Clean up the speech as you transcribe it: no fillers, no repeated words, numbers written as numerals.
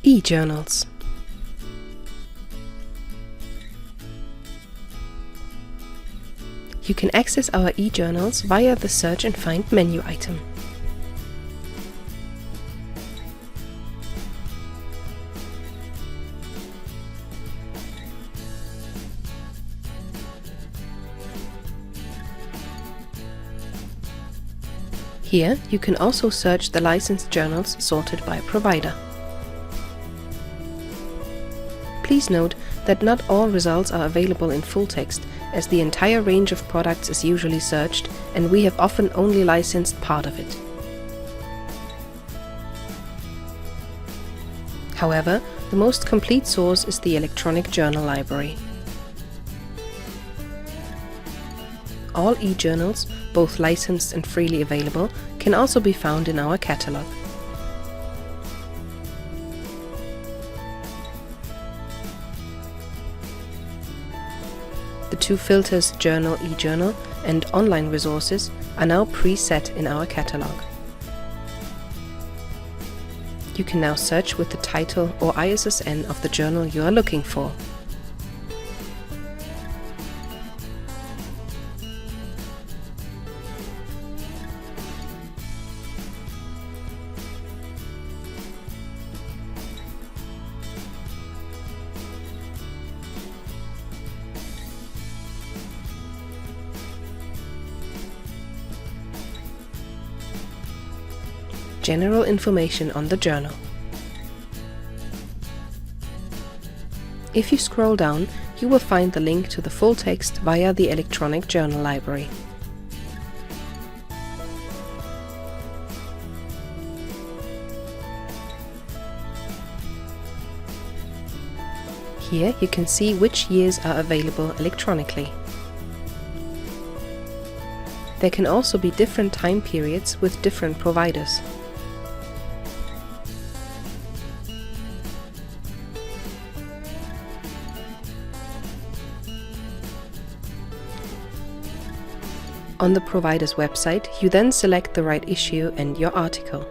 E-journals. You can access our e-journals via the Search and Find menu item. Here you can also search the licensed journals sorted by provider. Please note that not all results are available in full text, as the entire range of products is usually searched and we have often only licensed part of it. However, the most complete source is the electronic journal library. All e-journals, both licensed and freely available, can also be found in our catalog. The two filters Journal, e-journal and Online resources are now preset in our catalog. You can now search with the title or ISSN of the journal you are looking for. General information on the journal. If you scroll down, you will find the link to the full text via the electronic journal library. Here you can see which years are available electronically. There can also be different time periods with different providers. On the provider's website, you then select the right issue and your article.